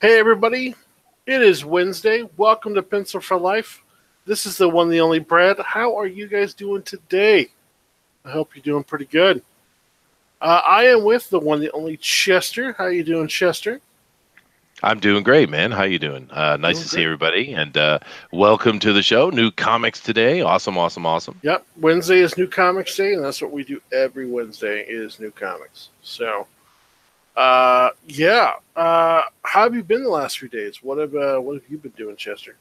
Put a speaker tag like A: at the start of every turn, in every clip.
A: Hey everybody, it is Wednesday. Welcome to Pencil for Life. This is the one, the only Brad. How are you guys doing today? I hope you're doing pretty good. I am with the one, the only Chester. How you doing, Chester?
B: I'm doing great, man. How you doing? Nice
A: Doing
B: to see
A: great.
B: everybody, and welcome to the show. New comics today. Awesome, awesome, awesome.
A: Yep, Wednesday is New Comics Day, and that's what we do every Wednesday is New Comics. So, yeah. How have you been the last few days? What have you been doing, Chester?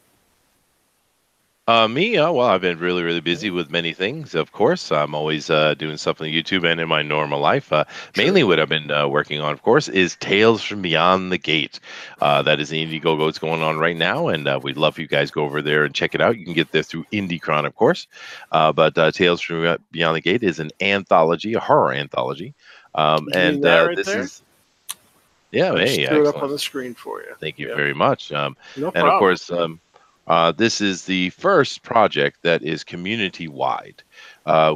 B: Me, well, I've been really, really busy with many things. Of course, I'm always doing stuff on YouTube and in my normal life.
A: Sure.
B: Mainly, what I've been working on, of course, is Tales from Beyond the Gate. That is the Indiegogo that's going on right now, and we'd love for you guys to go over there and check it out. You can get there through IndieCron, of course. But Tales from Beyond the Gate is an anthology, a horror anthology,
A: You mean
B: and
A: that right
B: this
A: there?
B: is yeah,
A: I just
B: hey,
A: threw it up on
B: excellent.
A: the screen for you.
B: Thank you
A: Yep.
B: very much.
A: No
B: And of
A: problem.
B: course, this is the first project that is community wide.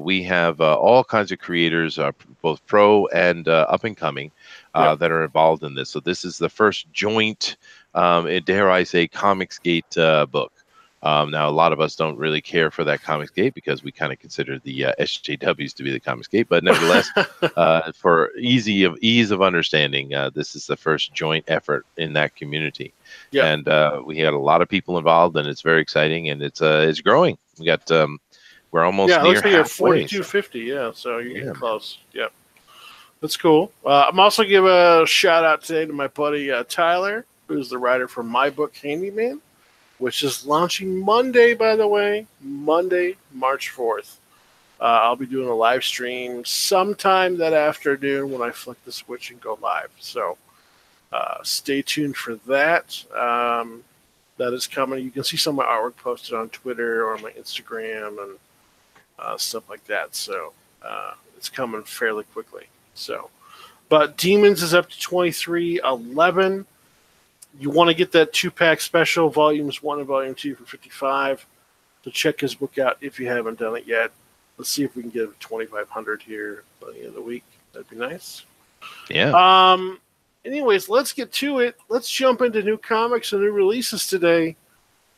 B: We have all kinds of creators, both pro and up and coming,
A: Yep.
B: that are involved in this. So this is the first joint, dare I say, Comicsgate book. Now, a lot of us don't really care for that Comicsgate because we kind of consider the SJWs to be the Comicsgate, but nevertheless, for ease of understanding, this is the first joint effort in that community,
A: Yep.
B: and we had a lot of people involved, and it's very exciting, and it's growing. We're almost
A: Yeah, it looks
B: near
A: like you're at
B: halfway. So
A: 4250. Yeah, so you're getting
B: yeah,
A: close. Yep. That's cool. I'm also give a shout out today to my buddy Tyler, who's the writer for my book Handyman, which is launching Monday, by the way, Monday, March 4th. I'll be doing a live stream sometime that afternoon when I flick the switch and go live. So stay tuned for that. That is coming. You can see some of my artwork posted on Twitter or my Instagram and stuff like that. So it's coming fairly quickly. So, but Demons is up to 2311. You want to get that 2-pack special, volumes 1 and volume 2 for 55. So check his book out if you haven't done it yet. Let's see if we can get it 2500 here by the end of the week. That'd be nice.
B: yeah.
A: Um. Anyways, let's get to it. Let's jump into new comics and new releases today.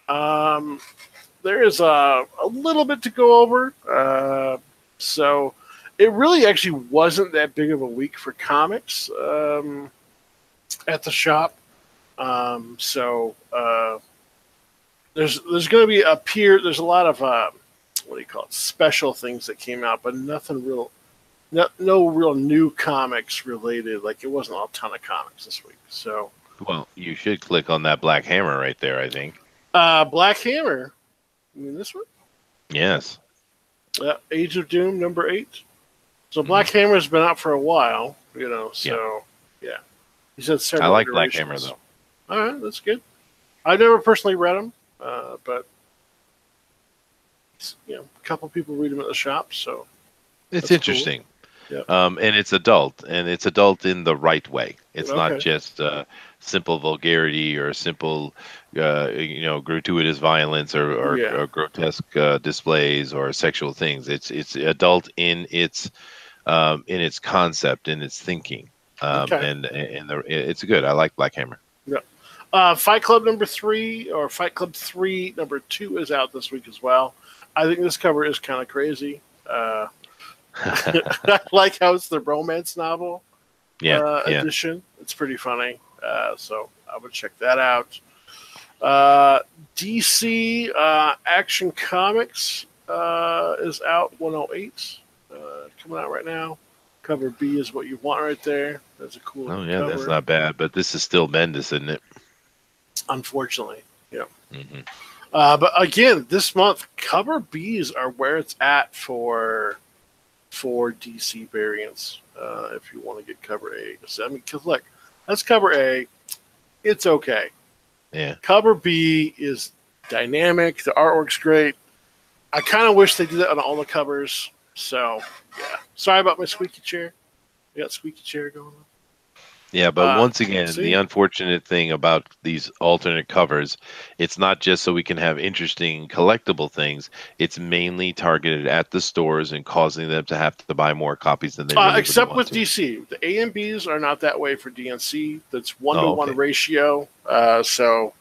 A: Um, there is a little bit to go over. So it really actually wasn't that big of a week for comics at the shop. So there's going to be there's a lot of what do you call it, special things that came out, but nothing real, no real new comics related. Like it wasn't a ton of comics this week. So
B: Well, you should click on that Black Hammer right there. I think.
A: Black Hammer. You mean this one?
B: Yes.
A: Age of Doom #8. So
B: Hmm.
A: Black Hammer's been out for a while, you know.
B: Yeah.
A: So yeah, he's had
B: I
A: several
B: like Black Hammer
A: iterations.
B: though.
A: All right, that's good. I never personally read them, but a couple people read them at the shop, so
B: It's
A: that's cool.
B: interesting.
A: Yep.
B: And it's adult in the right way. It's not
A: Okay.
B: just simple vulgarity or simple, gratuitous violence
A: Yeah.
B: or grotesque displays or sexual things. It's adult in its concept, in its thinking,
A: Okay.
B: it's good. I like Black Hammer.
A: Yeah. Fight Club #3 or Fight Club 3 #2 is out this week as well. I think this cover is kind of crazy. I like how it's the romance novel
B: Yeah, yeah.
A: edition. It's pretty funny. So I would check that out. DC Action Comics is out 108. Coming out right now. Cover B is what you want right there. That's a cool
B: Oh
A: looking
B: yeah, that's
A: cover.
B: not bad. But this is still Bendis, isn't it?
A: Unfortunately. Yeah.
B: Hmm.
A: But again, this month, cover Bs are where it's at for DC variants. If you want to get cover A, so, I mean, because look, that's cover A. It's okay.
B: Yeah.
A: Cover B is dynamic. The artwork's great. I kind of wish they did that on all the covers. So yeah, sorry about my squeaky chair. We got squeaky chair going on.
B: Yeah, but once again, the
A: see,
B: unfortunate thing about these alternate covers, it's not just so we can have interesting collectible things. It's mainly targeted at the stores and causing them to have to buy more copies than they really
A: except
B: want
A: with
B: to.
A: DC, the A and Bs are not that way for DNC. That's one to
B: Oh,
A: one
B: okay.
A: ratio. So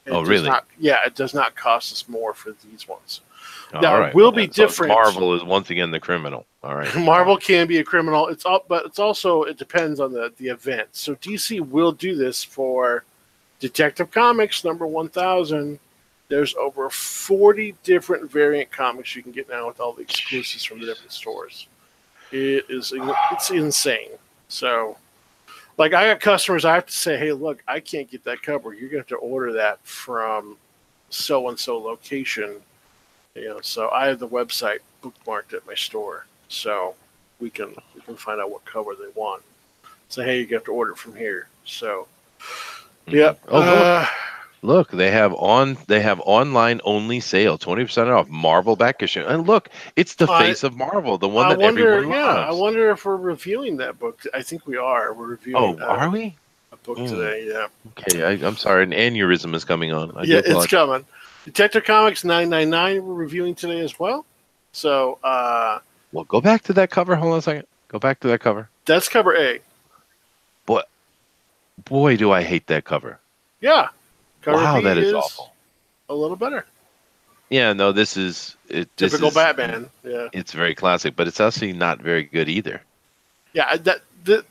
B: Oh,
A: it does
B: really?
A: not. Yeah, it does not cost us more for these ones.
B: All
A: Now it
B: right. Well,
A: will be
B: then, so
A: different.
B: Marvel is once again the criminal. All right.
A: Marvel can be a criminal. It's all, but it's also it depends on the event. So DC will do this for Detective Comics number 1000. There's over 40 different variant comics you can get now with all the exclusives from the different stores. It's insane. So, like, I got customers. I have to say, hey, look, I can't get that cover. You're gonna have to order that from so and so location. So I have the website bookmarked at my store, so we can find out what cover they want. So hey, you have to order it from here. So, yeah.
B: Oh, look, they have online only sale, 20% off Marvel back issue. And look, it's the
A: I
B: face of Marvel, the one
A: I
B: that
A: wonder.
B: everyone
A: Yeah, I
B: loves.
A: wonder if we're reviewing that book. I think we are. We're reviewing
B: Oh, are we?
A: a book
B: Mm,
A: today. Yeah.
B: okay, I'm sorry, an aneurysm is coming on. I do
A: Yeah, it's
B: apologize.
A: coming. Detective Comics 999 we're reviewing today as well. So
B: Well, go back to that cover. Hold on a second. Go back to that cover.
A: that's cover A.
B: Boy, boy, do I hate that cover.
A: Yeah, cover
B: Wow,
A: B
B: that is
A: is
B: awful.
A: a little better.
B: Yeah, no, this is it. This
A: Typical
B: is
A: Batman. Yeah,
B: it's very classic, but it's actually not very good either.
A: yeah.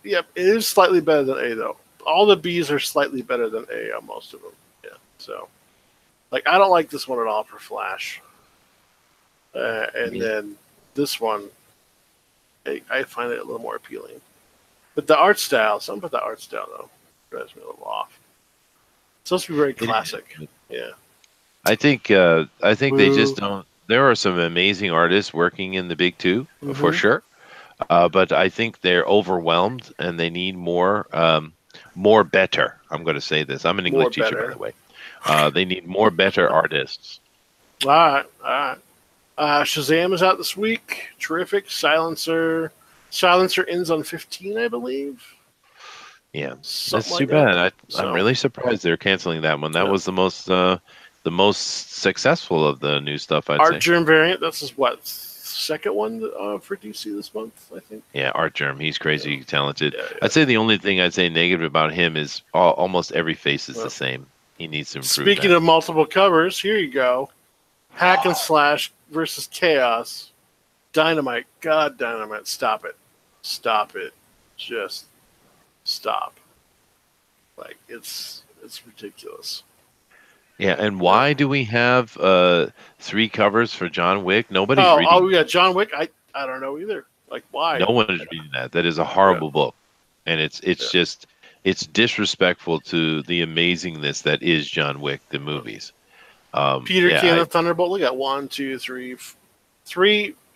A: Yeah, it is slightly better than A though. All the Bs are slightly better than A on most of them. Yeah. So, like, I don't like this one at all for Flash. And
B: Yeah.
A: then this one, I find it a little more appealing. But the art style, something about the art style though, drives me a little off. It's supposed to be very
B: It
A: classic.
B: is.
A: Yeah.
B: I think they just
A: Boo.
B: don't. There are some amazing artists working in the big two for
A: Mm-hmm.
B: sure, but I think they're overwhelmed and they need more better. I'm going to say this. I'm an
A: More
B: English teacher, by
A: better.
B: the way. They need more better artists.
A: All right. All right. Shazam is out this week. Terrific. Silencer ends on 15, I believe.
B: Yeah,
A: Something
B: that's too
A: like that.
B: bad. I'm
A: So,
B: really surprised they're canceling that one. That
A: yeah.
B: was the most successful of the new stuff, I'd
A: Art
B: say.
A: Germ variant. This is what second one for DC this month, I think.
B: Yeah, Art Germ, he's
A: Yeah.
B: crazy talented.
A: Yeah.
B: I'd say the only thing I'd say negative about him is almost every face is the
A: Well,
B: same. He needs to improve
A: speaking
B: that.
A: of multiple covers, here you go. Hack and Slash versus Chaos. Dynamite. God, Dynamite. Stop it. Stop it. Just stop. Like it's ridiculous.
B: Yeah, and
A: Yeah.
B: why do we have 3 covers for John Wick? Nobody's
A: Oh,
B: reading.
A: we got John Wick. I don't know either. Like
B: No
A: why?
B: one is reading that. That is a
A: Yeah.
B: horrible book, and
A: Yeah.
B: it's just it's disrespectful to the amazingness that is John Wick the movies.
A: Peter
B: Yeah,
A: King the Thunderbolt. Look at one, two, three.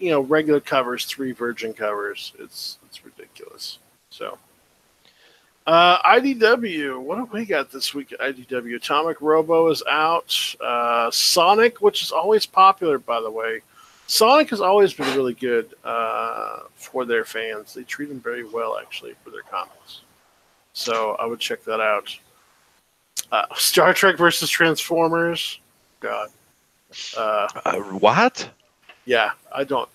A: Regular covers, 3 Virgin covers. It's ridiculous. So, IDW. What have we got this week at IDW? Atomic Robo is out. Sonic, which is always popular, by the way. Sonic has always been really good for their fans. They treat them very well, actually, for their comics. So I would check that out. Star Trek versus Transformers. God.
B: what?
A: Yeah, I don't.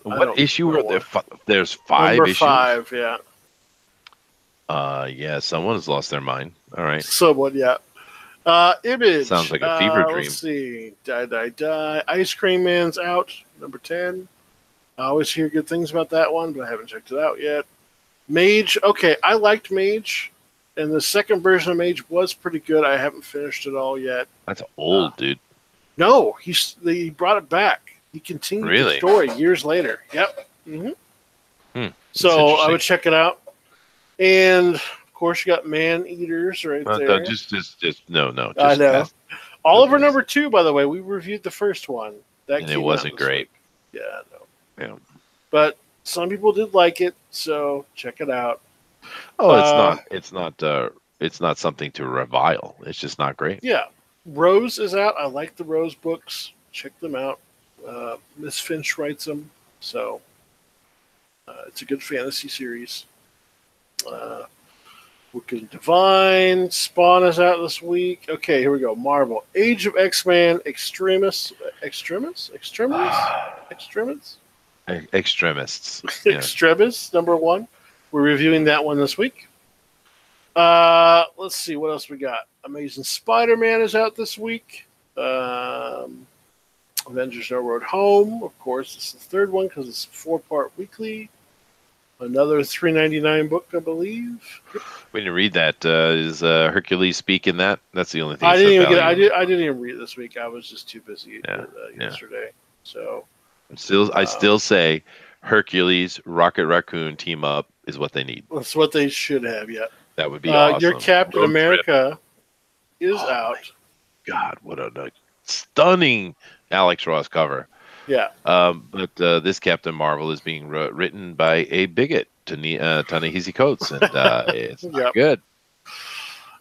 B: What issue are there?
A: know.
B: There's 5
A: Number
B: issues.
A: 5, yeah.
B: Yeah, someone has lost their mind. All right,
A: Someone, yeah. Image.
B: sounds like a fever dream.
A: Let's see. Die. Ice Cream Man's out. Number 10. I always hear good things about that one, but I haven't checked it out yet. Mage. Okay, I liked Mage, and the second version of Mage was pretty good. I haven't finished it all yet.
B: That's old, dude.
A: No, he brought it back. He continued the
B: Really?
A: story years later. Yep. Mm-hmm. So I
B: interesting.
A: would check it out. And of course, you got Man Eaters right
B: No,
A: there.
B: just no. Just
A: I know.
B: pass.
A: Oliver
B: Okay.
A: number 2, by the way, we reviewed the first one. That
B: And it
A: came out
B: wasn't
A: this
B: great.
A: week. Yeah, no.
B: Yeah.
A: But some people did like it, so check it out.
B: Oh,
A: Uh,
B: it's not something to revile. It's just not great.
A: Yeah, Rose is out. I like the Rose books. Check them out. Miss Finch writes them, so it's a good fantasy series. Wicked Divine. Spawn is out this week. Okay, here we go. Marvel. Age of X-Men. Extremis.
B: Extremists. Yeah.
A: Extremis, number 1. We're reviewing that one this week. Let's see what else we got. Amazing Spider-Man is out this week. Avengers No Road Home, of course. This is the third one because it's a 4-part weekly. Another $3.99 book, I believe.
B: We didn't read that. Is Hercules speak in that? That's the only thing.
A: I didn't even read it this week. I was just too busy yesterday. So
B: I still say Hercules, Rocket Raccoon team up is what they need.
A: That's what they should have. Yeah,
B: that would be awesome.
A: Your Captain America is out.
B: God, what a stunning Alex Ross cover.
A: Yeah.
B: But this Captain Marvel is being written by a bigot, Ta-Nehisi Coates, and it's not good.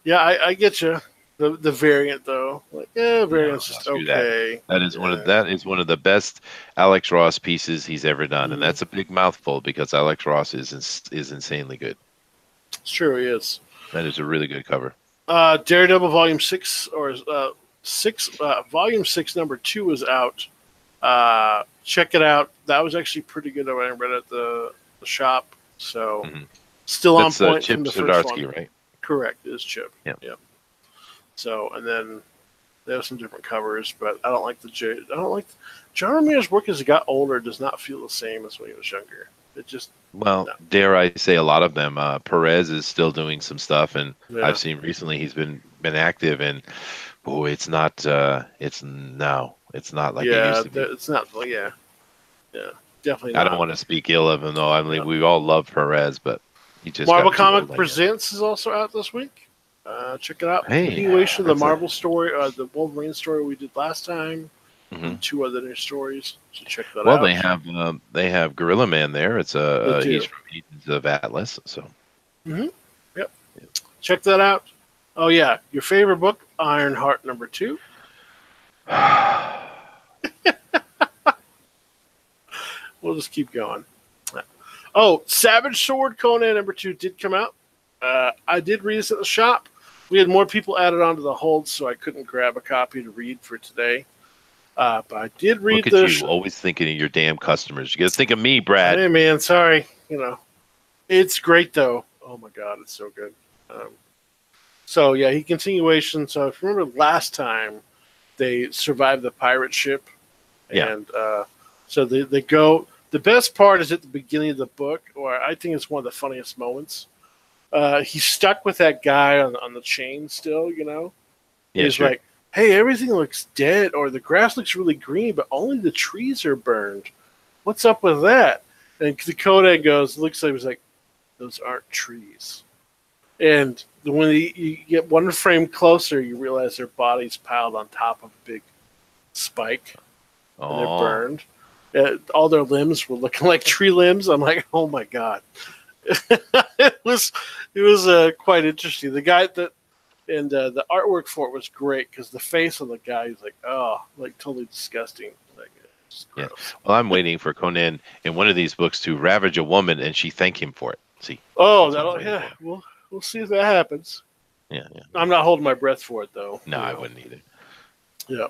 A: Yeah, I get you. The variant though, variant's just okay.
B: That is one of the best Alex Ross pieces he's ever done, and that's a big mouthful because Alex Ross is insanely good.
A: It's true, he is.
B: That is a really good cover.
A: Daredevil Volume 6 Volume 6 number 2 is out. Check it out. That was actually pretty good when I read it at the shop. So still
B: that's,
A: on point
B: Chip
A: from the
B: Zdarsky,
A: first one.
B: Right?
A: Correct, it is Chip.
B: Yeah.
A: So and then they have some different covers, but I don't like John Ramirez's work as he got older does not feel the same as when he was younger. It just
B: dare I say a lot of them. Perez is still doing some stuff, and I've seen recently he's been active, and it's not like it used to be.
A: It's not. Yeah, definitely. Not.
B: I don't want to speak ill of him though. I mean, we all love Perez, but he just
A: Marvel Comic Presents is also out this week. Check it out. Continuation of the Marvel story, the Wolverine story we did last time. 2 other new stories. So check that out.
B: Well, they have Gorilla Man there. It's he's from Agents of Atlas. So.
A: Yep. Check that out. Oh yeah, your favorite book, Ironheart number 2. We'll just keep going. Oh, Savage Sword Conan number 2 did come out. I did read this at the shop. We had more people added onto the hold, so I couldn't grab a copy to read for today. But I did read
B: Look at you, always thinking of your damn customers. You got to think of me, Brad.
A: Hey, man, sorry. It's great, though. Oh, my God, it's so good. So, yeah, continuation. So, if you remember last time, they survived the pirate ship.
B: Yeah.
A: And so they go. The best part is at the beginning of the book, or I think it's one of the funniest moments. He's stuck with that guy on the chain still, Yeah, he's like, hey, everything looks dead, or the grass looks really green, but only the trees are burned. What's up with that? And the Conan looks like, those aren't trees. And when you get one frame closer, you realize their bodies piled on top of a big spike. And they're burned. All their limbs were looking like tree limbs. I'm like, oh my God. It was quite interesting. The guy and the artwork for it was great because the face of the guy is totally disgusting.
B: Yeah. Well, I'm waiting for Conan in one of these books to ravage a woman and she thank him for it. See?
A: Oh, we'll see if that happens.
B: Yeah.
A: I'm not holding my breath for it though.
B: No, I wouldn't either.
A: Yeah.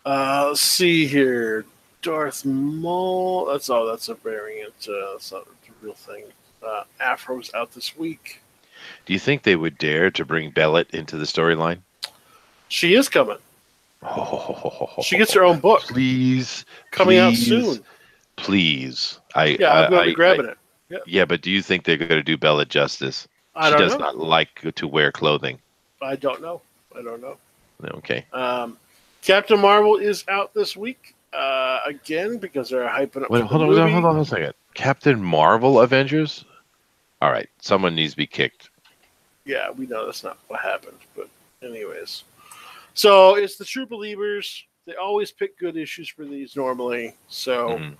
A: Let's see here. Darth Maul. That's a variant. That's not a real thing. Afro's out this week.
B: Do you think they would dare to bring Bellet into the storyline?
A: She is coming. She gets her own book.
B: Please.
A: Coming out soon.
B: Please.
A: I'm going to be grabbing it.
B: Yeah, but do you think they're going to do Bellet justice?
A: She
B: does not like to wear clothing.
A: I don't know.
B: Okay.
A: Captain Marvel is out this week again because they're hyping up.
B: Wait, hold on a second. Captain Marvel Avengers? All right, someone needs to be kicked.
A: Yeah, we know that's not what happened, but anyways. So it's the True Believers. They always pick good issues for these normally. So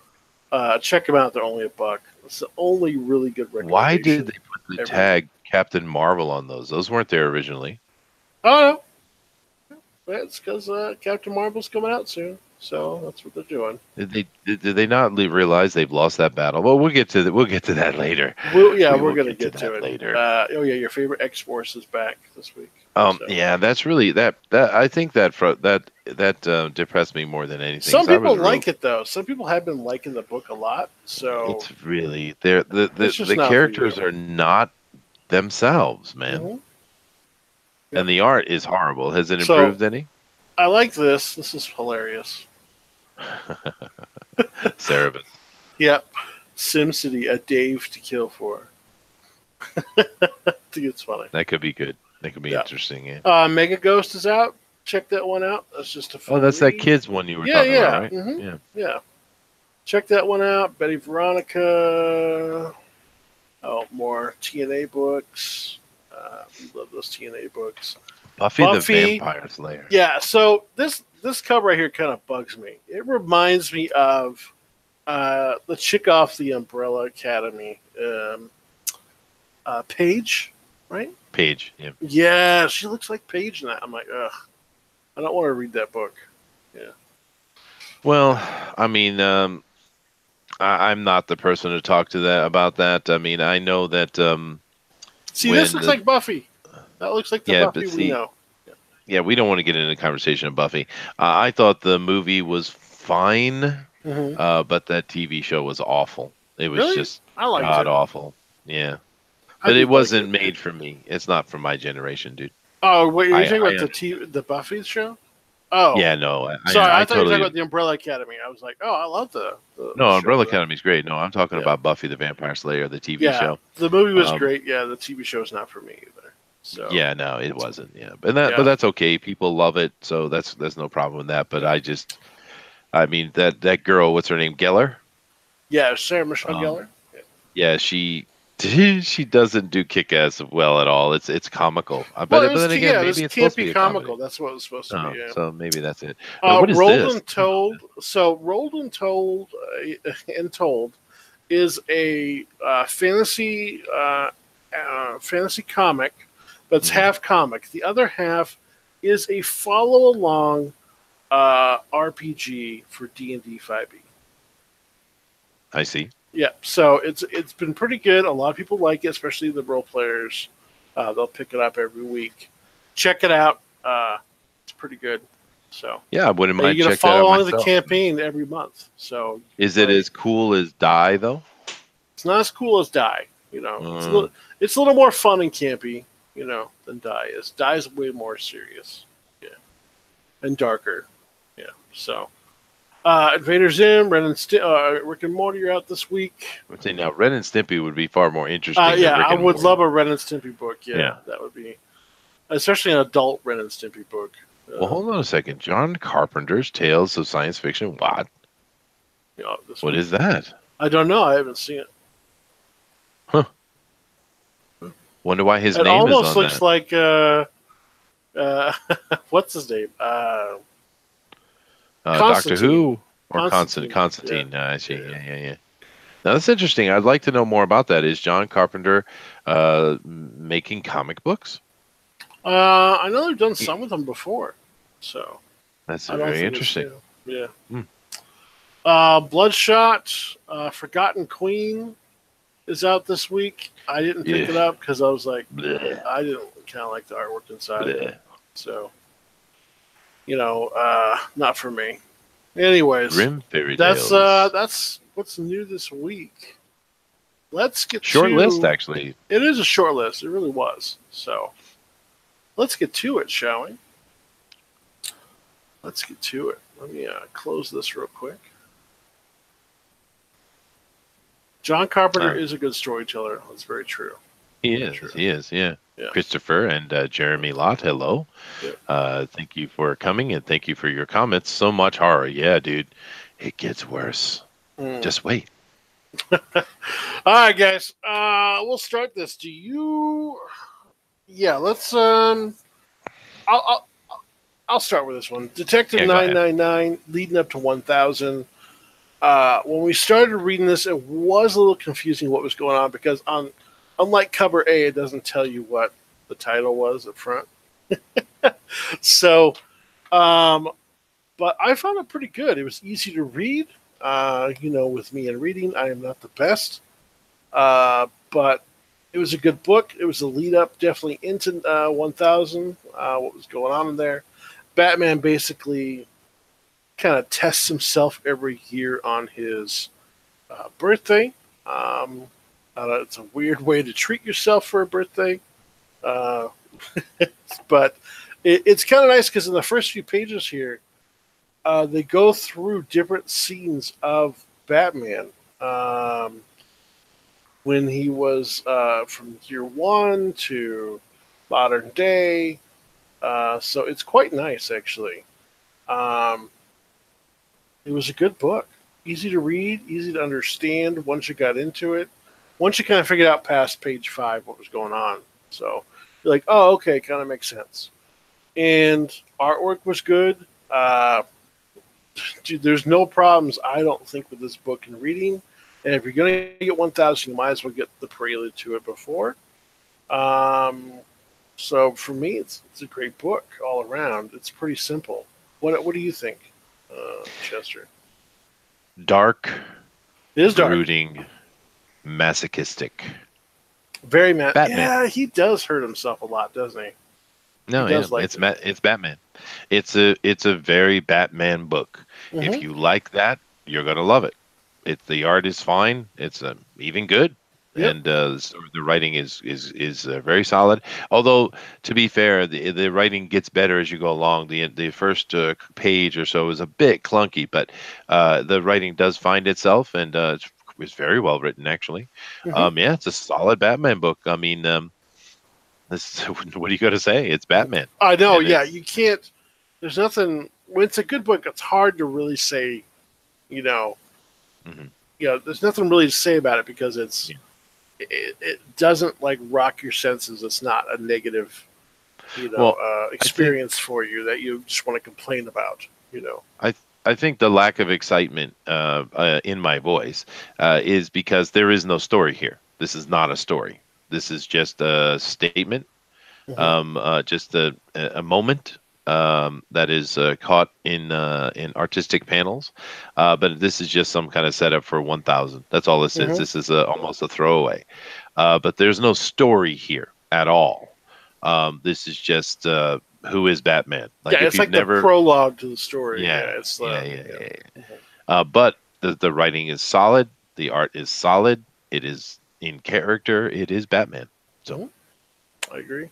A: check them out. They're only $1. It's the only really good recommendation.
B: Why did they put the tag Captain Marvel on those? Those weren't there originally.
A: Oh, no. That's because Captain Marvel's coming out soon. So that's what they're doing.
B: Did they not realize they've lost that battle? Well, we'll get to that later.
A: We're
B: will
A: going to get to
B: that
A: it
B: later.
A: Oh yeah, your favorite X Force is back this week.
B: Yeah, that's really that. I think that depressed me more than anything.
A: Some people like it though. Some people have been liking the book a lot. So
B: it's really the characters are not themselves, man.
A: Mm-hmm.
B: And the art is horrible. Has it improved any?
A: I like this. This is hilarious.
B: Cerebus.
A: Yep. SimCity, a Dave to kill for. I think it's funny.
B: That could be good. That could be interesting. Yeah.
A: Mega Ghost is out. Check that one out. That's just a fun
B: that's
A: read.
B: that kids one you were talking about, right?
A: Mm-hmm. Yeah. Check that one out. Betty Veronica. Oh, more TNA books. We love those TNA books.
B: Buffy the Vampire Slayer.
A: Yeah, so this cover right here kind of bugs me. It reminds me of the chick off the Umbrella Academy, Paige, right?
B: Paige, yeah.
A: Yeah, she looks like Paige in that. I'm like, ugh, I don't want to read that book. Yeah.
B: Well, I mean, I'm not the person to talk to about that. I mean, I know that.
A: See, this looks like Buffy. That looks like the Buffy we know.
B: Yeah, we don't want to get into a conversation of Buffy. I thought the movie was fine, but that TV show was awful. It was just god awful. Yeah, but it wasn't made for me. It's not for my generation, dude.
A: Oh, wait, you're talking about the Buffy show? Oh,
B: yeah, no.
A: Sorry, I thought you were talking about the Umbrella Academy. I was like, oh, I love the
B: no, Umbrella Academy's great. No, I'm talking about Buffy the Vampire Slayer, the TV show.
A: The movie was great. Yeah, the TV show's not for me either. So
B: yeah, no, it wasn't. Yeah, but that's okay. People love it, so that's no problem with that. But I mean that girl, what's her name, Gellar?
A: Yeah, Sarah Michelle Gellar.
B: Yeah, she doesn't do kick-ass well at all. It's comical. But then again, maybe it's supposed to be
A: comical. That's what it's supposed to be. Yeah.
B: So maybe that's it. What is
A: Rolled
B: this?
A: and Told. So Rolled and Told is a fantasy comic that's half comic. The other half is a follow-along RPG for D&D 5e.
B: I see.
A: Yeah, so it's been pretty good. A lot of people like it, especially the role players. They'll pick it up every week. Check it out. It's pretty good. So
B: yeah, I wouldn't mind.
A: You get to follow along the campaign every month. So
B: is it as cool as Die though?
A: It's not as cool as Die. You know, it's a little more fun and campy. You know, than Die is. Die is way more serious. Yeah, and darker. Yeah. So. Invader Zim, Rick and Morty are out this week.
B: I would say now Ren and Stimpy would be far more interesting.
A: Yeah, I would love a Ren and Stimpy book. Yeah, that would be, especially an adult Ren and Stimpy book.
B: Well, hold on a second. John Carpenter's Tales of Science Fiction. What? What is that?
A: I don't know. I haven't seen it.
B: Huh. Wonder why his name is on
A: that. It almost looks like what's his name?
B: Doctor Who or Constantine. I see. Yeah. Now that's interesting. I'd like to know more about that. Is John Carpenter making comic books?
A: I know they've done some of them before, so
B: that's very interesting.
A: Yeah. Bloodshot, Forgotten Queen is out this week. I didn't pick it up because I was like, I didn't kind of like the artwork inside of it, so. Not for me. Anyways,
B: Grim Fairy Tales.
A: That's what's new this week. Let's get
B: short list. Actually,
A: it is a short list. It really was. So, let's get to it, shall we? Let's get to it. Let me close this real quick. John Carpenter is a good storyteller. That's very true.
B: He is. Yeah. Christopher and Jeremy Lott, hello. Thank you for coming and thank you for your comments. So much horror. Yeah, dude. It gets worse. Just wait.
A: All right, guys. We'll start this. Let's I'll start with this one. Detective 999 leading up to 1000. When we started reading this, it was a little confusing what was going on because unlike cover A, it doesn't tell you what the title was up front. So, But I found it pretty good. It was easy to read. With me and reading, I am not the best. But it was a good book. It was a lead up definitely into 1000, what was going on in there. Batman basically kind of tests himself every year on his birthday. It's a weird way to treat yourself for a birthday. But it's kind of nice because in the first few pages here, they go through different scenes of Batman. When he was from year one to modern day. So it's quite nice, actually. It was a good book. Easy to read, easy to understand once you got into it. Once you kind of figured out past page 5 what was going on. So you're like, oh, okay, kind of makes sense. And artwork was good. Dude, there's no problems, I don't think, with this book in reading. And if you're going to get 1000, you might as well get the prelude to it before. So for me, it's a great book all around. It's pretty simple. What do you think, Chester?
B: Dark.
A: It is dark.
B: Brooding. Masochistic.
A: Very
B: Batman.
A: Yeah, he does hurt himself a lot, doesn't he?
B: No,
A: he
B: yeah,
A: like
B: it's Batman. It's a very Batman book.
A: Mm-hmm.
B: If you like that, you're gonna love it. The art is fine. It's even good,
A: yep.
B: And the writing is very solid. Although, to be fair, the writing gets better as you go along. The first page or so is a bit clunky, but the writing does find itself, and it's very well written, actually.
A: Mm-hmm.
B: Yeah, it's a solid Batman book. I mean, what are you going to say? It's Batman.
A: I know. Yeah, you can't. There's nothing. When it's a good book, it's hard to really say.
B: Mm-hmm.
A: There's nothing really to say about it because it doesn't like rock your senses. It's not a negative, experience for you that you just want to complain about.
B: I think the lack of excitement in my voice is because there is no story here. This is not a story. This is just a statement,
A: Mm-hmm.
B: just a moment that is caught in artistic panels. But this is just some kind of setup for 1000. That's all this
A: Mm-hmm.
B: is. This is almost a throwaway. But there's no story here at all. This is just who is Batman.
A: Like it's like the prologue to the story.
B: Yeah,
A: it's
B: But the writing is solid. The art is solid. It is in character. It is Batman. So
A: I agree.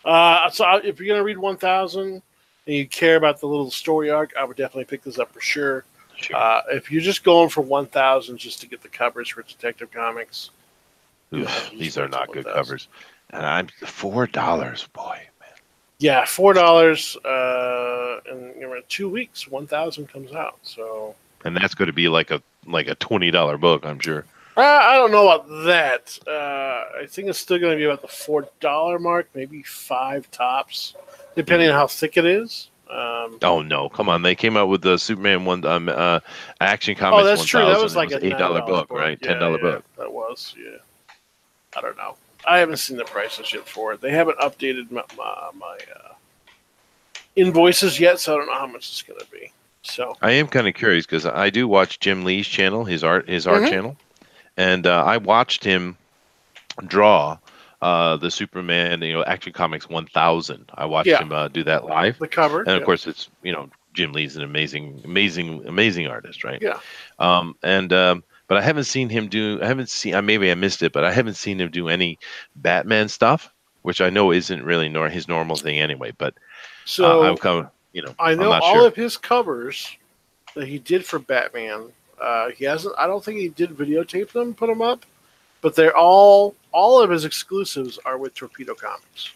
A: So if you're gonna read 1000 and you care about the little story arc, I would definitely pick this up for sure.
B: Sure.
A: If you're just going for 1000 just to get the covers for Detective Comics,
B: these are not good covers. And I'm $4, boy, man.
A: Yeah, $4. And in 2 weeks, 1000 comes out. So,
B: and that's going to be like a $20 book, I'm sure.
A: I don't know about that. I think it's still going to be about the $4 mark, maybe 5 tops, depending on how thick it is.
B: Oh no! Come on, they came out with the Superman Action Comics.
A: Oh, that's true. That was like
B: an
A: a
B: $8 book, right? $10 book.
A: That was, yeah. I don't know. I haven't seen the prices yet for it. They haven't updated my invoices yet, so I don't know how much it's going to be. So
B: I am kind of curious because I do watch Jim Lee's channel, his art channel, and I watched him draw the Superman, Action Comics 1000. I watched him do that live.
A: The cover,
B: and of course, it's Jim Lee's an amazing artist, right?
A: Yeah.
B: But I haven't seen him do. Maybe I missed it, but I haven't seen him do any Batman stuff, which I know isn't really his normal thing anyway. But
A: so
B: I'm kind of,
A: I know
B: I'm not
A: all
B: sure.
A: of his covers that he did for Batman. He hasn't. I don't think he did videotape them, put them up, but they're all of his exclusives are with Torpedo Comics.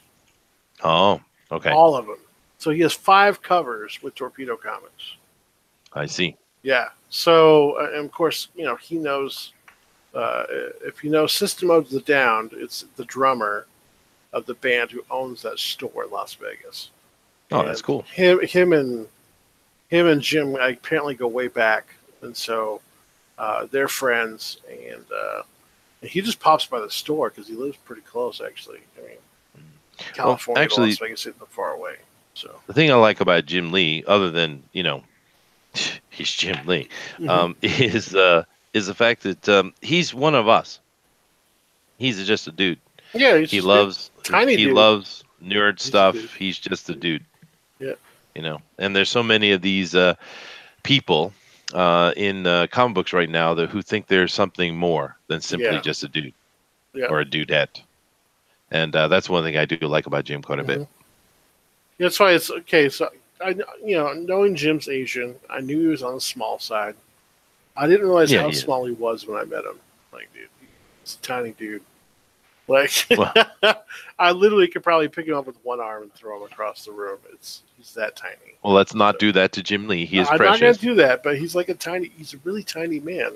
B: Oh, okay.
A: All of them. So he has 5 covers with Torpedo Comics.
B: I see.
A: Yeah. So, and of course, he knows. If you know System of the Down, it's the drummer of the band who owns that store in Las Vegas.
B: Oh, that's cool.
A: Him and Jim apparently go way back, and so they're friends. And he just pops by the store because he lives pretty close, actually. I mean, California, to Las Vegas isn't far away. So
B: The thing I like about Jim Lee, other than he's Jim Lee, is the fact that he's one of us. He's just a dude.
A: yeah, he's
B: He
A: just a
B: loves
A: tiny
B: he
A: dude.
B: loves nerd
A: He's a dude.
B: stuff. He's just a dude.
A: Yeah.
B: And there's so many of these people in comic books right now who think there's something more than simply
A: Yeah.
B: just a dude
A: Yeah.
B: or a dudette. And that's one thing I do like about Jim quite a bit.
A: That's why it's okay. So knowing Jim's Asian, I knew he was on the small side. I didn't realize
B: Yeah,
A: how
B: he is.
A: small he was when I met him. Like, dude, he's a tiny dude. Like,
B: Well-
A: I literally could probably pick him up with one arm and throw him across the room. He's that tiny.
B: Well, let's not do that to Jim Lee. He is
A: I'm
B: precious.
A: not going to do that, but he's like he's a really tiny man.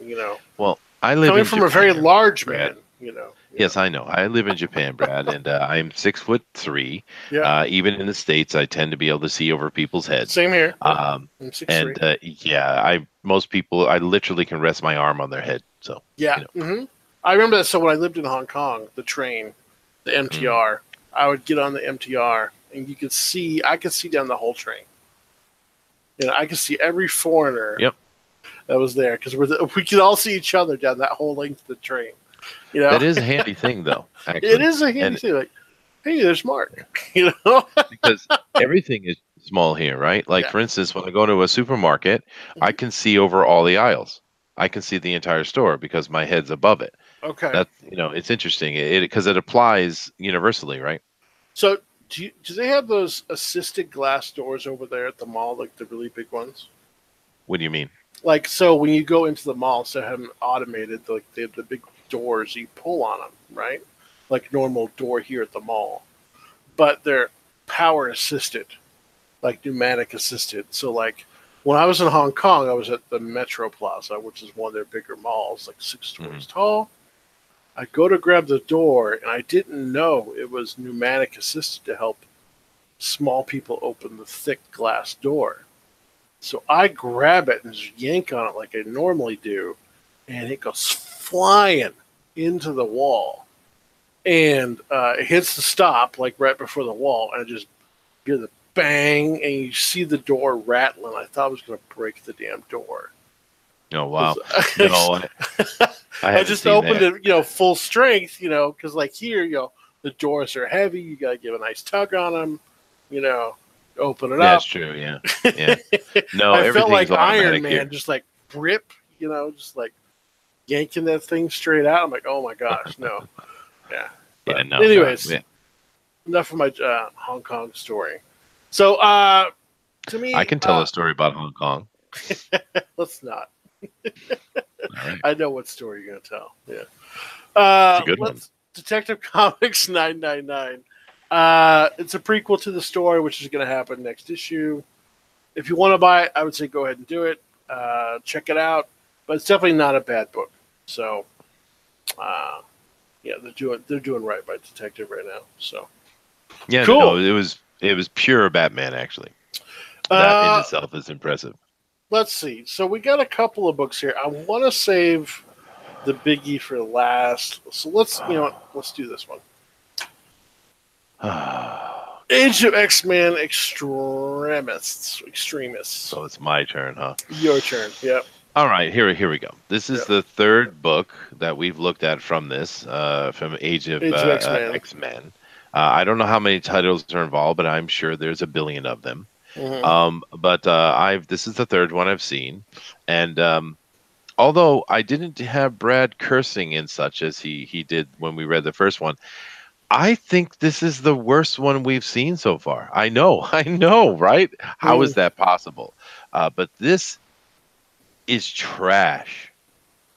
B: Well, I live
A: Coming
B: in
A: from
B: Japan,
A: a very large
B: Brad.
A: man.
B: Yes, I know. I live in Japan, Brad, and I'm 6'3".
A: Yeah.
B: Even in the States, I tend to be able to see over people's heads.
A: Same here.
B: Um,
A: I'm 6'3".
B: and most people, I literally can rest my arm on their head. So
A: Yeah. I remember that. So when I lived in Hong Kong, the train, the MTR, I would get on the MTR, and I could see down the whole train. I could see every foreigner that was there because we could all see each other down that whole length of the train.
B: That is a handy thing, though. Actually.
A: It is a handy thing. Like, hey, there's Mark.
B: Because everything is small here, right? Like, for instance, when I go to a supermarket, I can see over all the aisles. I can see the entire store because my head's above it.
A: Okay.
B: That's it's interesting because it applies universally, right?
A: So do they have those assisted glass doors over there at the mall, like the really big ones?
B: What do you mean?
A: Like, so when you go into the mall, so have them automated, like they have the big doors, you pull on them, right? Like normal door here at the mall, but they're power assisted, like pneumatic assisted. So like when I was in Hong Kong, I was at the Metro Plaza, which is one of their bigger malls, like 6 stories tall. I go to grab the door, and I didn't know it was pneumatic assisted to help small people open the thick glass door. So I grab it and just yank on it like I normally do, and it goes flying into the wall. And it hits the stop, like right before the wall, and I just hear the bang, and you see the door rattling. I thought I was going to break the damn door.
B: Oh, wow. No,
A: I just opened it, full strength, because like here, the doors are heavy. You got to give a nice tug on them, open it up.
B: That's true. Yeah. No,
A: I felt like Iron Man,
B: here.
A: just like grip, just like yanking that thing straight out. I'm like, oh my gosh, no. Yeah. But anyways, enough of my Hong Kong story. So, to me,
B: I can tell a story about Hong Kong.
A: Let's not.
B: Right.
A: I know what story you're going to tell. Yeah.
B: It's a good one.
A: Detective Comics 999. It's a prequel to the story, which is going to happen next issue. If you want to buy it, I would say go ahead and do it. Check it out. But it's definitely not a bad book. So, they're doing right by Detective right now. So,
B: yeah,
A: cool.
B: No, it was pure Batman actually. That in itself is impressive.
A: Let's see. So we got a couple of books here. I want to save the biggie for last. So let's do this one. Age of X-Men Extremists.
B: So it's my turn, huh?
A: Your turn. Yep.
B: All right, here we go. This is the third book that we've looked at from this, from Age of X-Men. I don't know how many titles are involved, but I'm sure there's a billion of them. But this is the third one I've seen, and although I didn't have Brad cursing and such as he did when we read the first one, I think this is the worst one we've seen so far. I know, right? How is that possible? But this is trash.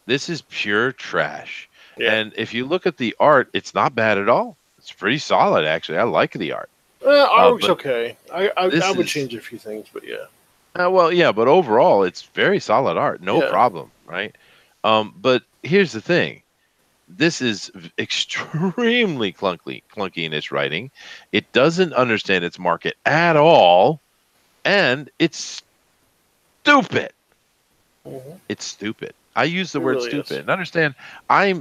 B: This is pure trash. Yeah. And if you look at the art, it's not bad at all. It's pretty solid, actually. I like the art.
A: Artwork's okay. I would change a few things, but yeah.
B: But overall, it's very solid art. No problem, right? But here's the thing. This is extremely clunky in its writing. It doesn't understand its market at all, and it's stupid. It's stupid. I use the
A: It
B: word
A: really
B: stupid.
A: is.
B: And understand,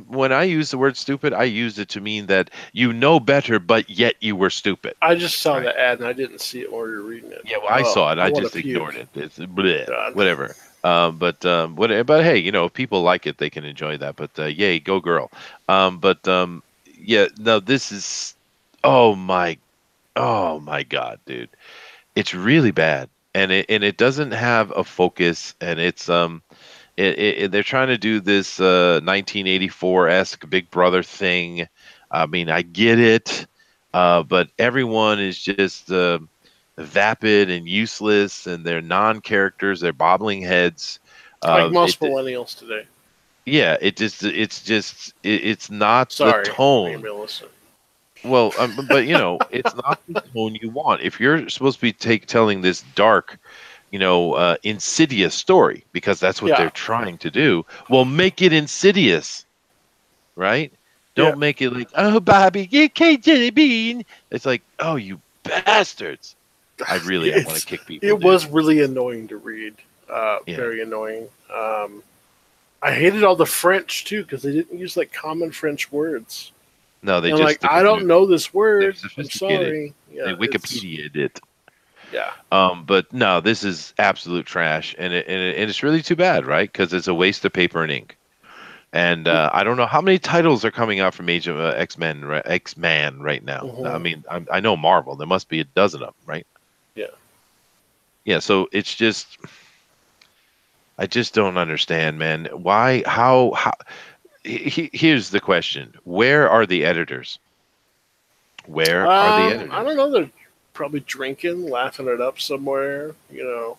B: when I use the word stupid, I use it to mean that you know better, but yet you were stupid.
A: I just saw
B: Right.
A: the ad and I didn't see it while you were reading it.
B: Yeah, well, I
A: Oh,
B: saw it.
A: I
B: I
A: want to
B: just
A: puke.
B: ignored it. It's bleh,
A: God.
B: whatever. But hey, if people like it, they can enjoy that. But yay, go girl. Yeah, no, this is. Oh my God, dude, it's really bad, and it doesn't have a focus, and they're trying to do this 1984-esque Big Brother thing. I mean, I get it, but everyone is just vapid and useless, and they're non-characters. They're bobbling heads.
A: Like most
B: It
A: millennials today.
B: Yeah, it's not the
A: Sorry,
B: tone.
A: maybe listen.
B: Well, but it's not the tone you want. If you're supposed to be telling this dark, insidious story, because that's what
A: Yeah,
B: they're trying to do, well, make it insidious, right?
A: yeah.
B: Don't make it like, oh, Bobby, you can't jelly bean. It's like, oh, you bastards. I want to kick people,
A: It
B: dude.
A: was really annoying to read.
B: Yeah.
A: Very annoying. I hated all the French too because they didn't use like common French words.
B: No, they
A: And I'm
B: just
A: like, I don't know this word. I'm
B: sophisticated.
A: sorry. Yeah,
B: They Wikipedia'd it.
A: Yeah.
B: But no, this is absolute trash, and it's really too bad, right? Because it's a waste of paper and ink. And I don't know how many titles are coming out from Age of X-Man right now. I
A: Mhm.
B: mean, I know Marvel. There must be a dozen of them, right?
A: Yeah.
B: Yeah. So it's just, I just don't understand, man. Why? How? Here's the question: where are the editors? Where are the
A: I
B: editors?
A: don't know. They're probably drinking, laughing it up somewhere. Yeah.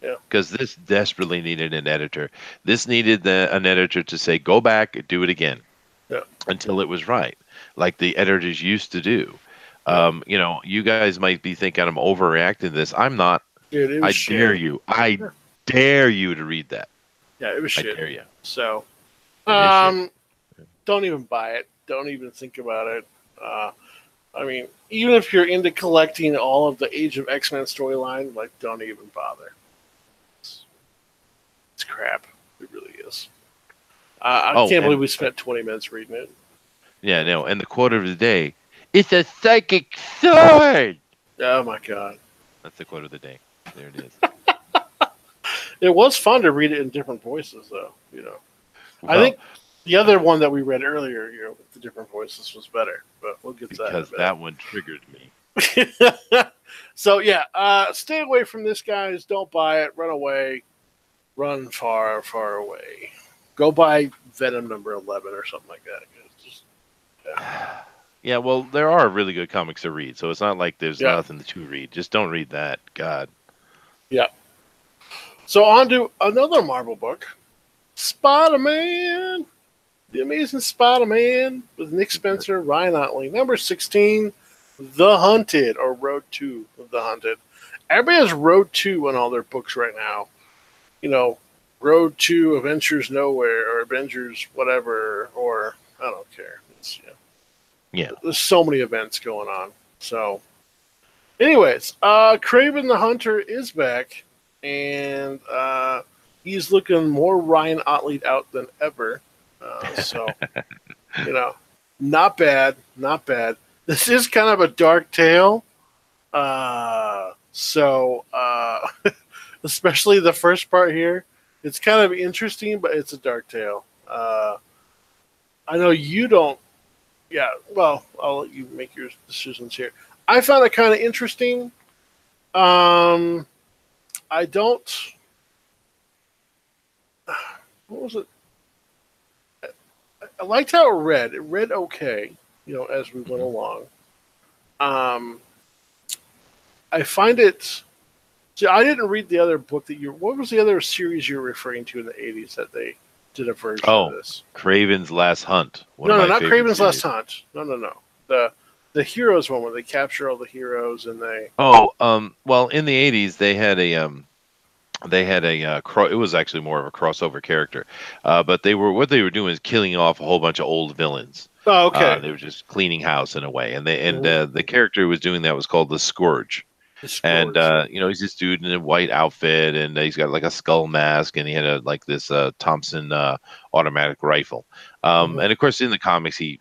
B: Because this desperately needed an editor. This needed an editor to say, go back, do it again,
A: Yeah.
B: until it was right, like the editors used to do.
A: Yeah.
B: You guys might be thinking I'm overreacting to this. I'm not.
A: Dude, it was
B: I
A: shit.
B: dare you. I dare you to read that.
A: Yeah, it was shit.
B: I dare you.
A: So,
B: It is
A: don't even buy it. Don't even think about it. I mean, even if you're into collecting all of the Age of X-Men storyline, like, don't even bother. It's crap. It really is. I can't believe we spent 20 minutes reading it.
B: Yeah, no. And the quote of the day: "It's a psychic sword."
A: Oh my god.
B: That's the quote of the day. There it is.
A: It was fun to read it in different voices, though. I
B: Well,
A: think the other one that we read earlier, with the different voices was better, but we'll get to that.
B: because that one triggered me.
A: So yeah, stay away from this, guys. Don't buy it. Run away. Run far, far away. Go buy Venom number 11 or something like that.
B: Yeah, well, there are really good comics to read, so it's not like there's
A: Yeah.
B: nothing to read. Just don't read that. God.
A: Yeah. So on to another Marvel book, Spider-Man. The Amazing Spider-Man with Nick Spencer, Ryan Ottley. Number 16, The Hunted, or Road to The Hunted. Everybody has Road to in all their books right now. Road to Adventures Nowhere or Avengers whatever, or I don't care.
B: Yeah.
A: There's so many events going on. So, anyways, Kraven the Hunter is back, and he's looking more Ryan Ottley out than ever. So, not bad, not bad. This is kind of a dark tale. Especially the first part here, it's kind of interesting, but it's a dark tale. I know you don't. Yeah, well, I'll let you make your decisions here. I found it kind of interesting. I don't. What was it? I liked how it read. It read okay, as we went along. I find it. See, I didn't read the other book that you. What was the other series you were referring to in the '80s that they did a version of this?
B: Kraven's Last Hunt.
A: No, not Kraven's Last Hunt. No. The Heroes one where they capture all the heroes and they.
B: Well, in the '80s they had it was actually more of a crossover character, but what they were doing is killing off a whole bunch of old villains.
A: Oh, okay.
B: They were just cleaning house in a way, and the character who was doing that was called the Scourge.
A: The
B: And
A: Scourge.
B: you know, he's this dude in a white outfit, and he's got like a skull mask, and he had a like this Thompson automatic rifle.
A: Mhm.
B: And of course, in the comics, he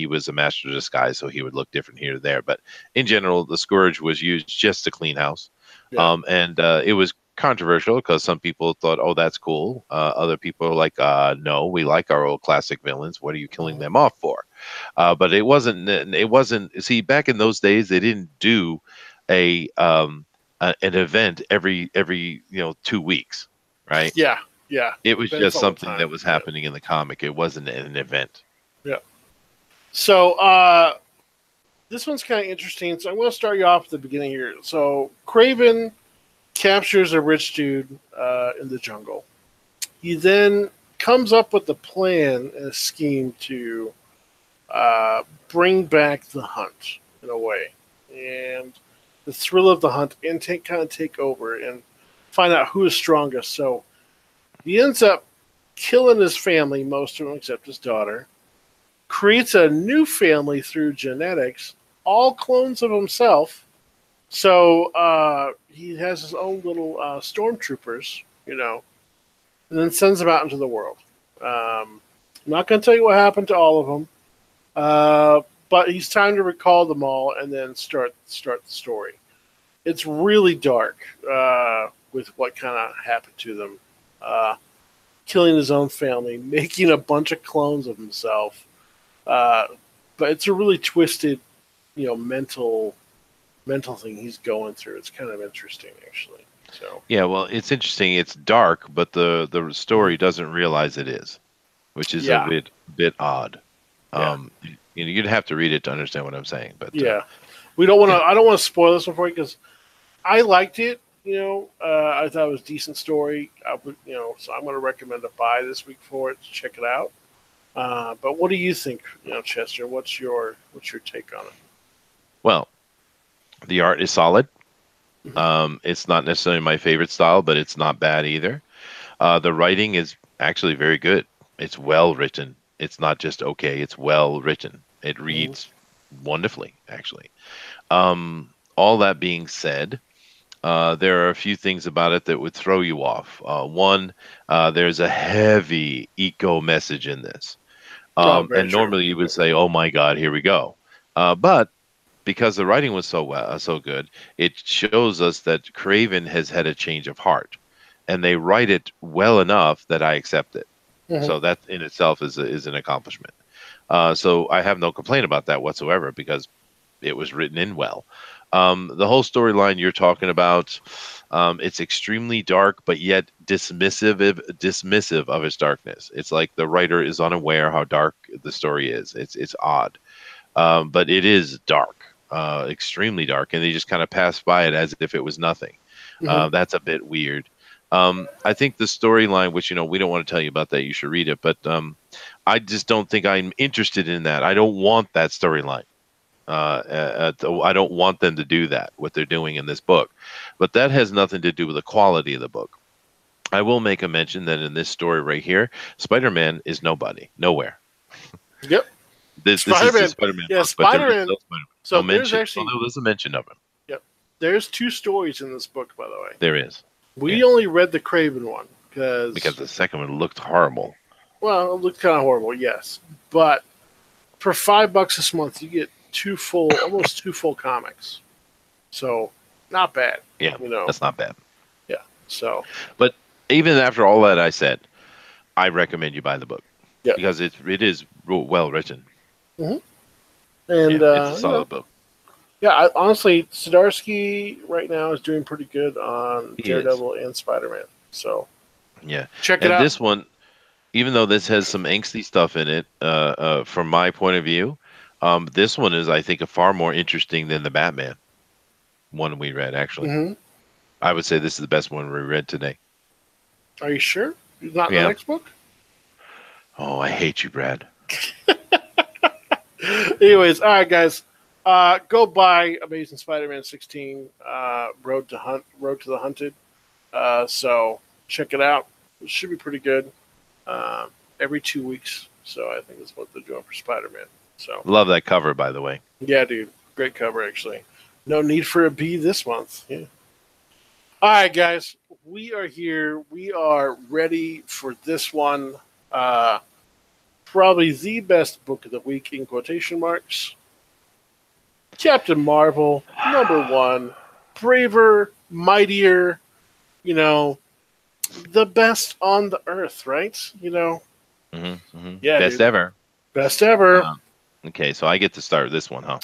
B: was a master of disguise, so he would look different here or there. But in general, the Scourge was used just to clean house,
A: Yeah.
B: and it was controversial because some people thought, "Oh, that's cool." Other people are like, "No, we like our old classic villains. What are you killing
A: Mhm.
B: them off for?" But it wasn't. It wasn't. See, back in those days, they didn't do a an event every 2 weeks, right?
A: Yeah. Yeah.
B: It was
A: Events
B: just
A: all the
B: something
A: time.
B: that was
A: Yeah.
B: happening in the comic. It wasn't an event.
A: Yeah. So this one's kind of interesting. So I'm going to start you off at the beginning here. So Craven captures a rich dude in the jungle. He then comes up with a plan and a scheme to bring back the hunt in a way, and the thrill of the hunt, and take over and find out who is strongest. So he ends up killing his family, most of them except his daughter. Creates a new family through genetics, all clones of himself. So he has his own little stormtroopers, and then sends them out into the world. I'm not going to tell you what happened to all of them, but he's time to recall them all and then start the story. It's really dark with what kind of happened to them. Killing his own family, making a bunch of clones of himself. But it's a really twisted, mental thing he's going through. It's kind of interesting, actually. So
B: Yeah, well, it's interesting. It's dark, but the story doesn't realize it is, which is a
A: yeah,
B: bit odd.
A: yeah,
B: You'd have to read it to understand what I'm saying. But
A: yeah. We don't want to.
B: yeah,
A: I don't want to spoil this one for you because I liked it. I thought it was a decent story. So I'm going to recommend a buy this week for it to check it out. But what do you think, Chester? What's your take on it?
B: well, the art is solid.
A: Mhm.
B: It's not necessarily my favorite style, but it's not bad either. The writing is actually very good. It's well written. It's not just okay. It's well written. It
A: Mhm.
B: reads wonderfully, actually. All that being said, there are a few things about it that would throw you off. One, there's a heavy eco message in this.
A: Oh, very
B: And
A: true.
B: normally you would say, "Oh my God, here we go." But because the writing was so good, it shows us that Craven has had a change of heart, and they write it well enough that I accept it.
A: Mhm.
B: So that in itself is an accomplishment. So I have no complaint about that whatsoever because it was written in well. The whole storyline you're talking about, it's extremely dark, but yet dismissive of its darkness. It's like the writer is unaware how dark the story is. It's odd, but it is dark, extremely dark, and they just kind of pass by it as if it was nothing.
A: Mhm.
B: That's a bit weird. I think the storyline, which we don't want to tell you about that, you should read it, but I just don't think I'm interested in that. I don't want that storyline. I don't want them to do that, what they're doing in this book. But that has nothing to do with the quality of the book. I will make a mention that in this story right here, Spider-Man is nobody, nowhere.
A: Yep.
B: This is the
A: Spider-Man.
B: Spider-Man
A: Yeah,
B: book, but there is
A: Spider-Man.
B: no Spider-Man. No
A: So there's
B: mention.
A: actually,
B: Although there's a mention of him.
A: yep, there's two stories in this book, by the way.
B: There is.
A: We
B: Yeah.
A: only read the Craven one
B: Because
A: because,
B: the second one looked horrible.
A: well, it looked kind of horrible, yes. But for $5 this month, you get almost two full comics. So not bad,
B: Yeah,
A: you know.
B: that's not bad.
A: Yeah. So
B: But even after all that I said, I recommend you buy the book
A: yeah.
B: because it is well written.
A: Hmm. And
B: Yeah, it's a solid book.
A: yeah, honestly, Zdarsky right now is doing pretty good on
B: He is.
A: Daredevil and Spider-Man. So
B: Yeah,
A: check it
B: and
A: out.
B: this one, even though this has some angsty stuff in it, from my point of view, this one is, I think, a far more interesting than the Batman one we read. Actually,
A: Hmm.
B: I would say this is the best one we read today.
A: Are you sure? Not in the
B: Yeah.
A: next book?
B: Oh, I hate you, Brad.
A: Anyways, all right, guys. Go buy Amazing Spider-Man 16, Road to the Hunted. So check it out. It should be pretty good. Every 2 weeks. So I think that's what they're doing for Spider-Man. So
B: Love that cover, by the way.
A: yeah, dude, great cover actually. No need for a B this month. Yeah. All right, guys, we are here. We are ready for this one. Uh, Probably the best book of the week in quotation marks. Captain Marvel, #1, braver, mightier, you know, the best on the earth, right? Yeah,
B: Best
A: dude,
B: ever.
A: best ever.
B: Okay, so I get to start this one, huh?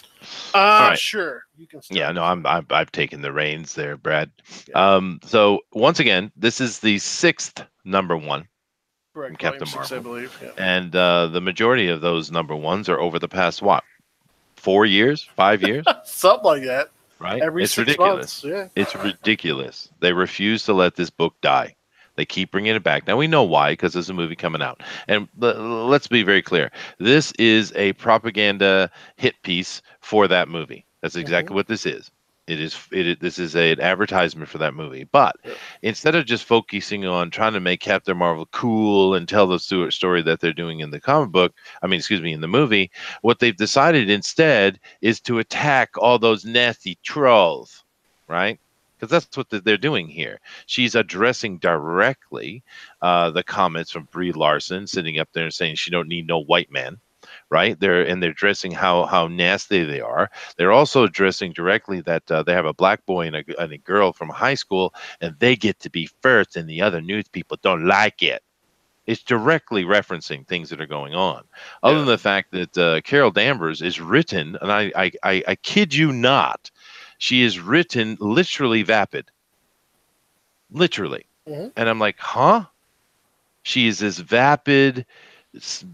B: All right.
A: Sure, you can start.
B: Yeah, no, I've taken the reins there, Brad.
A: Yeah.
B: So once again, this is the 6th #1 from
A: Correct, volume
B: Captain
A: 6, I
B: Marvel,
A: believe. Yeah.
B: and the majority of those #1s are over the past what, 4 years, 5 years,
A: Something like that.
B: right?
A: Every
B: It's
A: 6 months.
B: ridiculous.
A: Yeah.
B: It's ridiculous. They refuse to let this book die. They keep bringing it back. Now we know why, because there's a movie coming out. And let's be very clear. This is a propaganda hit piece for that movie. That's exactly what this is. This is an advertisement for that movie. But instead of just focusing on trying to make Captain Marvel cool and tell the story that they're doing in the comic book, in the movie, what they've decided instead is to attack all those nasty trolls, right? Because that's what they're doing here. She's addressing directly the comments from Brie Larson, sitting up there and saying she don't need no white man, right? They're addressing how nasty they are. They're also addressing directly that they have a black boy and a girl from high school, and they get to be first, and the other news people don't like it. It's directly referencing things that are going on. Other than the fact that Carol Danvers is written, and I kid you not, she is written literally vapid. Literally. And I'm like, huh? She is this vapid,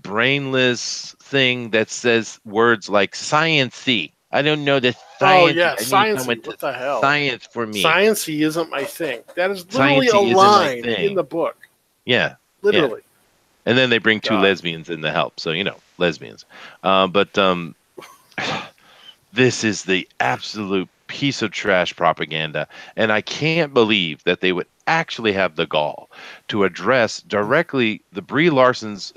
B: brainless thing that says words like science-y. I don't know the science.
A: Oh, yeah,
B: I need
A: science.
B: someone
A: What
B: to
A: the hell?
B: science for me.
A: Sciencey isn't my thing. That is literally a
B: Sciencey isn't my
A: line
B: thing.
A: in the book.
B: Yeah.
A: Literally.
B: And then they bring two
A: God.
B: lesbians in to help. So, lesbians. But this is the absolute piece of trash propaganda. And I can't believe that they would actually have the gall to address directly the Brie Larson's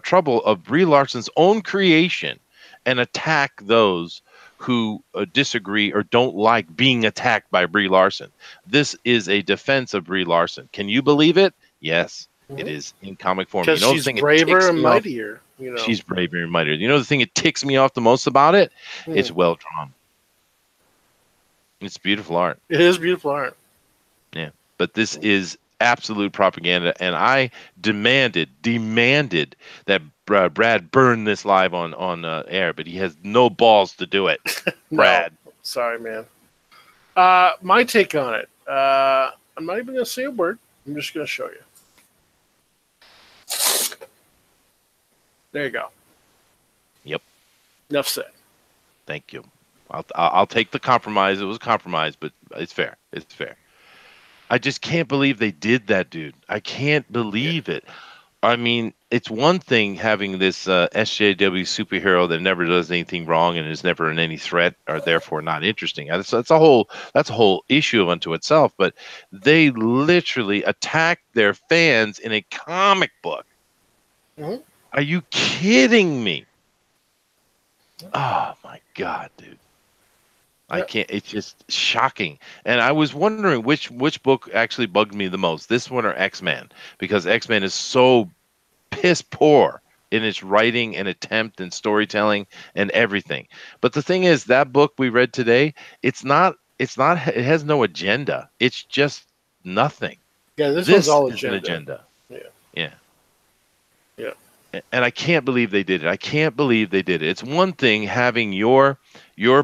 B: trouble of Brie Larson's own creation and attack those who disagree or don't like being attacked by Brie Larson. This is a defense of Brie Larson. Can you believe it? Yes. It is in comic form.
A: Because she's braver and mightier.
B: She's braver and mightier. You know the thing that ticks me off the most about it? It's well drawn. It's beautiful art.
A: It is beautiful art.
B: Yeah. But this is absolute propaganda, and I demanded that Brad burn this live on air, but he has no balls to do it. Brad.
A: No. Sorry, man. My take on it. I'm not even going to say a word. I'm just going to show you. There you go.
B: Yep.
A: Enough said.
B: Thank you. I'll take the compromise. It was a compromise, but it's fair. It's fair. I just can't believe they did that, dude. I can't believe it. I mean, it's one thing having this SJW superhero that never does anything wrong and is never in any threat, or therefore not interesting. That's a whole issue unto itself. But they literally attacked their fans in a comic book. Are you kidding me? Oh my God, dude. I can't. It's just shocking. And I was wondering which book actually bugged me the most, this one or X-Men, because X-Men is so piss poor in its writing and attempt and storytelling and everything. But the thing is, that book we read today, it has no agenda. It's just nothing.
A: Yeah, this one's all
B: is an agenda. Yeah. And I can't believe they did it. I can't believe they did it. It's one thing having your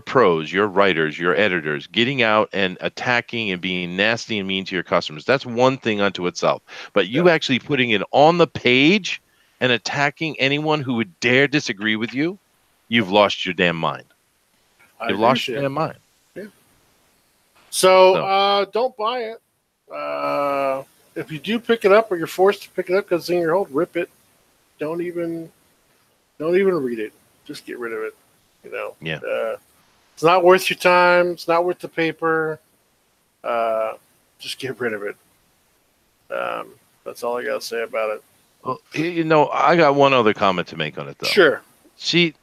B: pros, your writers, your editors getting out and attacking and being nasty and mean to your customers. That's one thing unto itself. But you actually putting it on the page and attacking anyone who would dare disagree with you, you've lost your damn mind. You've lost your damn mind.
A: Yeah. So don't buy it. If you do pick it up or you're forced to pick it up because it's in your hold, rip it. Don't even read it. Just get rid of it.
B: Yeah.
A: It's not worth your time. It's not worth the paper. Just get rid of it. That's all I gotta say about it.
B: Well, I got one other comment to make on it, though.
A: Sure.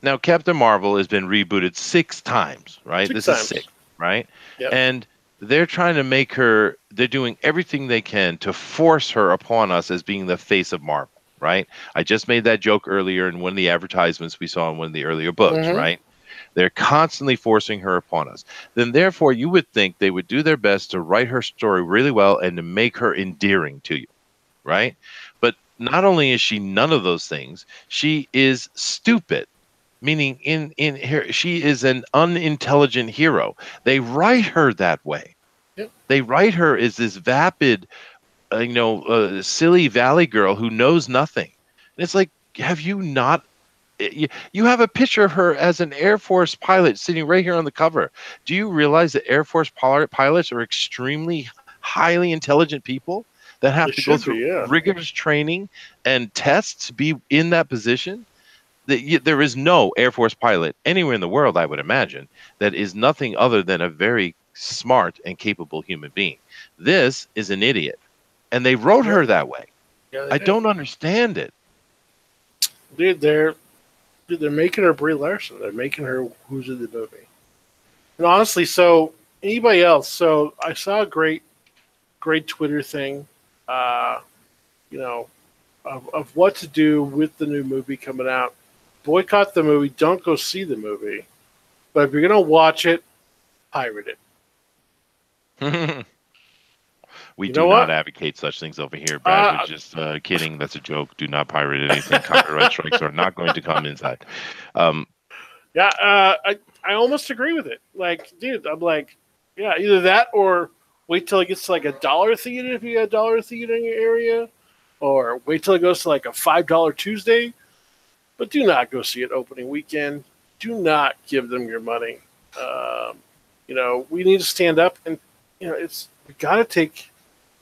B: Now Captain Marvel has been rebooted 6 times, right?
A: Six
B: This is
A: times.
B: six, right?
A: Yep.
B: And they're trying to make her. They're doing everything they can to force her upon us as being the face of Marvel, right? I just made that joke earlier in one of the advertisements we saw in one of the earlier books,
A: Mm-hmm.
B: right? They're constantly forcing her upon us. Then, therefore, you would think they would do their best to write her story really well and to make her endearing to you, right? But not only is she none of those things, she is stupid. Meaning, in her, she is an unintelligent hero. They write her that way.
A: Yep.
B: They write her as this vapid, silly valley girl who knows nothing. And it's like, have you not? You have a picture of her as an Air Force pilot sitting right here on the cover. Do you realize that Air Force pilots are extremely highly intelligent people that have
A: They
B: to go
A: should be,
B: through
A: yeah.
B: rigorous training and tests to be in that position? There is no Air Force pilot anywhere in the world, I would imagine, that is nothing other than a very smart and capable human being. This is an idiot. And they wrote her that way.
A: Yeah,
B: I don't understand it.
A: Dude, they're making her Brie Larson. They're making her who's in the movie. And honestly, so anybody else? So I saw a great Twitter thing, you know, of what to do with the new movie coming out. Boycott the movie. Don't go see the movie. But if you're gonna watch it, pirate it.
B: We
A: You
B: do
A: know
B: not
A: what?
B: advocate such things over here, Brad. We're just kidding. That's a joke. Do not pirate anything. Copyright strikes are not going to come inside.
A: Yeah, I almost agree with it. Like, dude, I'm like, yeah, either that or wait till it gets to like $1 theater if you got $1 theater in your area, or wait till it goes to like a $5 Tuesday. But do not go see it opening weekend. Do not give them your money. You know, we need to stand up and, you know, we got to take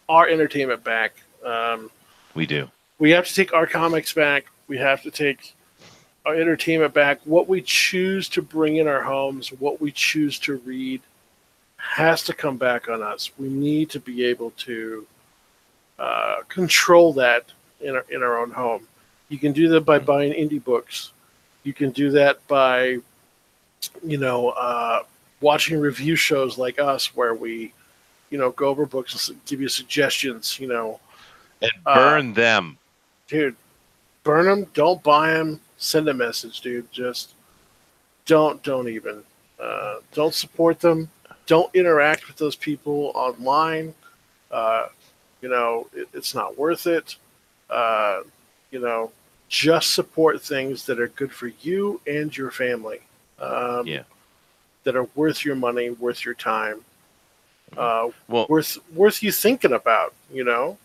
A: our entertainment back.
B: We do.
A: We have to take our comics back. We have to take our entertainment back. What we choose to bring in our homes, what we choose to read, has to come back on us. We need to be able to control that in our own home. You can do that by buying indie books. You can do that by, you know, watching review shows like us where we, you know, go over books and give you suggestions, you know.
B: And burn them.
A: Dude, burn them. Don't buy them. Send a message, dude. Just don't even. Don't support them. Don't interact with those people online. You know, it's not worth it. You know, just support things that are good for you and your family. That are worth your money, worth your time. Worth you thinking about. You know,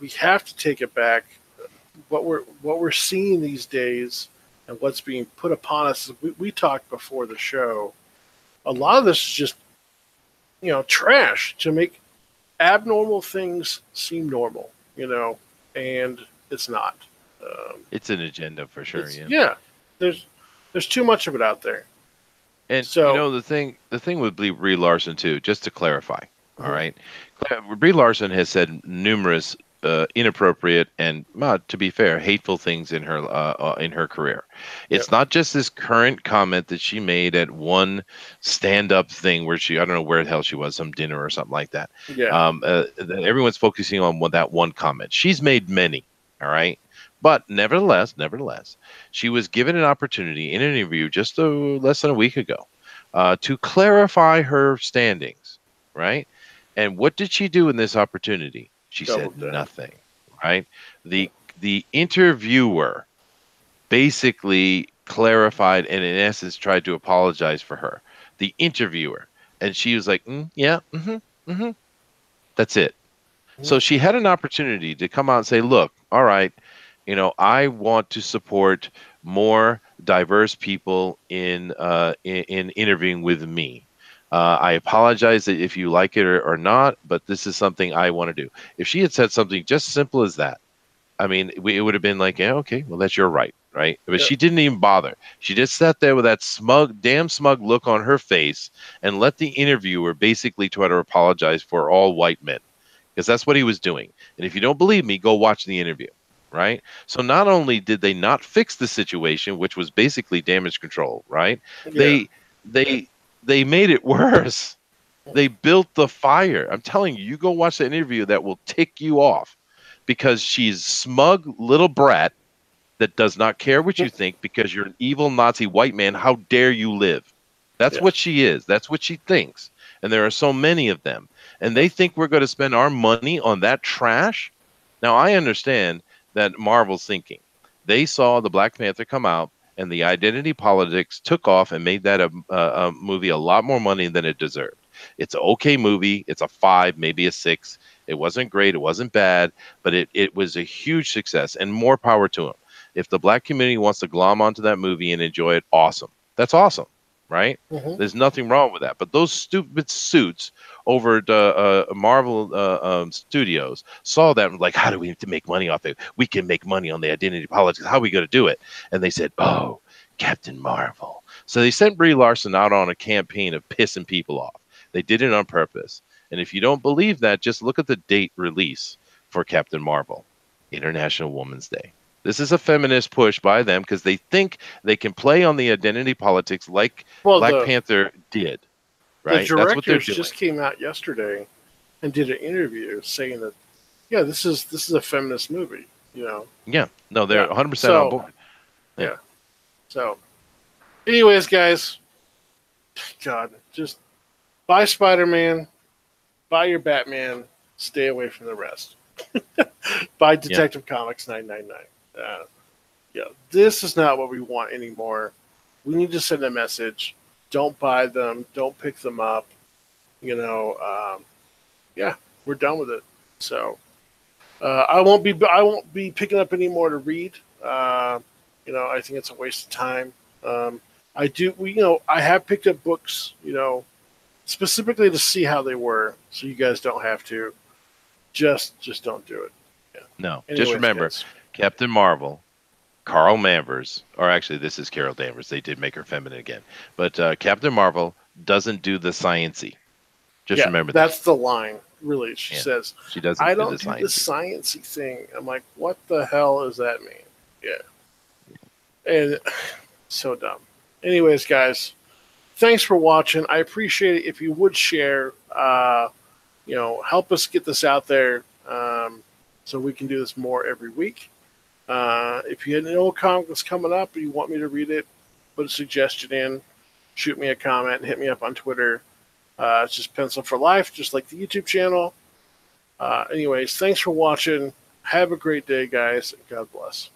A: we have to take it back. What we're seeing these days and what's being put upon us. We talked before the show. A lot of this is just, you know, trash to make abnormal things seem normal. You know, and it's not.
B: It's an agenda for sure.
A: Yeah. There's too much of it out there.
B: And so, you know, the thing with Brie Larson too, just to clarify, all right, Brie Larson has said numerous inappropriate and, to be fair, hateful things in her career. It's not just this current comment that she made at one stand-up thing where I don't know where the hell she was, some dinner or something like that.
A: Yeah.
B: Everyone's focusing on that one comment. She's made many, all right. But nevertheless, she was given an opportunity in an interview just less than a week ago to clarify her standings, right? And what did she do in this opportunity? She said nothing, right? The interviewer basically clarified and in essence tried to apologize for her. The interviewer. And she was like, yeah, that's it. So she had an opportunity to come out and say, look, all right, you know, I want to support more diverse people in interviewing with me. I apologize if you like it or not, but this is something I want to do. If she had said something just simple as that, I mean, it would have been like, yeah, okay, well, that's your right? But she didn't even bother. She just sat there with that damn smug look on her face and let the interviewer basically try to apologize for all white men, because that's what he was doing. And if you don't believe me, go watch the interview. right? So not only did they not fix the situation, which was basically damage control, right?
A: Yeah.
B: They made it worse. They built the fire. I'm telling you, you go watch that interview that will tick you off because she's smug little brat that does not care what you think because you're an evil Nazi white man. How dare you live? That's
A: Yeah.
B: what she is. That's what she thinks. And there are so many of them. And they think we're going to spend our money on that trash. Now, I understand that Marvel's thinking. They saw the Black Panther come out and the identity politics took off and made that a movie a lot more money than it deserved. It's an okay movie. It's a 5, maybe a 6. It wasn't great. It wasn't bad, but it was a huge success and more power to them. If the black community wants to glom onto that movie and enjoy it, awesome. That's awesome, right?
A: Mm-hmm.
B: There's nothing wrong with that. But those stupid suits over at Marvel Studios saw that and like, how do we need to make money off it? We can make money on the identity politics. How are we going to do it? And they said, oh, Captain Marvel. So they sent Brie Larson out on a campaign of pissing people off. They did it on purpose. And if you don't believe that, just look at the date release for Captain Marvel, International Women's Day. This is a feminist push by them because they think they can play on the identity politics like Black Panther did. Right?
A: The
B: That's what they're
A: directors
B: doing.
A: just came out yesterday and did an interview saying that, yeah, this is a feminist movie. You know.
B: Yeah. No, they're 100% on board.
A: Yeah. So, anyways, guys, God, just buy Spider-Man, buy your Batman, stay away from the rest. Buy Detective Comics 999. This is not what we want anymore. We need to send a message. Don't buy them. Don't pick them up. You know, we're done with it. So I won't be picking up any more to read. I think it's a waste of time. I have picked up books, specifically to see how they were, so you guys don't have to. Just don't do it. Yeah.
B: No, anyways, just remember, guys. Captain Marvel, Carl Danvers, or actually this is Carol Danvers. They did make her feminine again. But Captain Marvel doesn't do the sciencey. Just remember that.
A: That's the line, really. She says,
B: she doesn't
A: I don't do the sciencey thing. I'm like, what the hell does that mean? Yeah. And so dumb. Anyways, guys, thanks for watching. I appreciate it if you would share, help us get this out there so we can do this more every week. If you had an old comic that's coming up and you want me to read it, put a suggestion in, shoot me a comment, hit me up on Twitter. It's just Pencil for Life, just like the YouTube channel. Anyways, thanks for watching. Have a great day, guys. God bless.